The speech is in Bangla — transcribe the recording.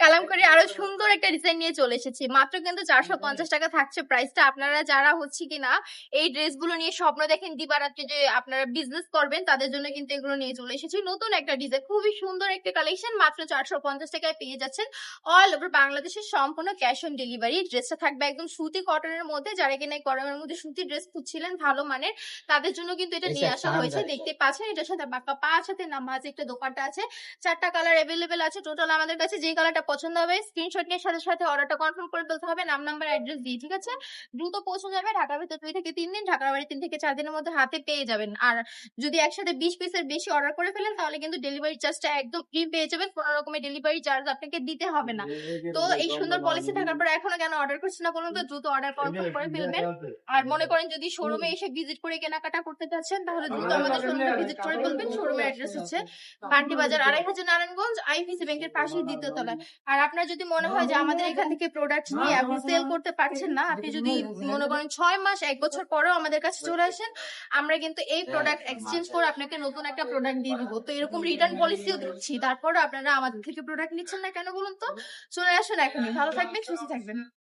কালামকারী আরো সুন্দর একটা ডিজাইন নিয়ে চলে এসেছি। মাত্র কিন্তু 450 টাকা থাকছে প্রাইসটা। আপনারা যারা হচ্ছে কিনা এই ড্রেসগুলো নিয়ে স্বপ্ন দেখেন দিবারাত্রি যে আপনারা বিজনেস করবেন, তাদের জন্য কিন্তু এগুলো নিয়ে চলে এসেছি। নতুন একটা ডিজাইন, খুবই সুন্দর একটা কালেকশন, মাত্র 450 টাকায় পেয়ে যাচ্ছেন। অল ওভার বাংলাদেশের সম্পূর্ণ ক্যাশ অন ডেলিভারি। ড্রেসটা থাকবে একদম সুতি কটনের মধ্যে। যারা কিনা এই গরমের মধ্যে সুতি ড্রেস খুঁজছিলেন ভালো মানের, তাদের জন্য কিন্তু এটা নিয়ে আসা হয়েছে। দেখতে পাচ্ছেন এটার সাথে বাঁকা পাঁচ হাতে নামাজ একটা দোপাট্টা আছে। 4টা কালার অ্যাভেলেবেল আছে টোটাল আমাদের কাছে। যে কালারটা পছন্দ হবে স্ক্রিনশট নিয়ে সাথে সাথে অর্ডারটা কনফার্ম করে ফেলতে হবে, নাম নাম্বার অ্যাড্রেস দিয়ে, ঠিক আছে? দ্রুত পৌঁছে যাবে। ঢাকার ভিতর 2 থেকে 3 দিন, ঢাকার বাইরে 3 থেকে 4 দিনের মধ্যে হাতে পেয়ে যাবেন। আর যদি একসাথে 20 পিসের বেশি অর্ডার করে ফেলেন তাহলে কিন্তু ডেলিভারি চার্জটা একদম ফ্রি পেয়ে যাবেন। কোনো রকমের ডেলিভারি চার্জ আপনাকে দিতে হবে না। তো এই সুন্দর পলিসি থাকার পর এখনো কেন অর্ডার করছেন না বলুন তো? দ্রুত অর্ডার কনফার্ম করে ফেলবেন। আর মনে করেন যদি শোরুমে এসে ভিজিট করে কেনাকাটা করতে চাচ্ছেন তাহলে দ্রুত আমাদের শোরুমে ভিজিট করে ফেলবেন। শোরুমের অ্যাড্রেস হচ্ছে পান্টি বাজার 2.5 নারায়ণগঞ্জ, আইপিসি ব্যাংকের পাশেই দ্বিতীয় তলায়। আর আপনার যদি মনে হয় যে আমাদের এখান থেকে প্রোডাক্ট নিয়ে আপনি সেল করতে পারছেন না, আপনি যদি মনে করেন 6 মাস 1 বছর পরেও আমাদের কাছে চলে আসেন, আমরা কিন্তু এই প্রোডাক্ট এক্সচেঞ্জ করে আপনাকে নতুন একটা প্রোডাক্ট দিয়ে দিব। তো এরকম রিটার্ন পলিসিও দিচ্ছি। তারপরে আপনারা আমাদের থেকে প্রোডাক্ট নিচ্ছেন না কেন বলুন তো? চলে আসুন এখনই। ভালো থাকবেন, সুস্থ থাকবেন।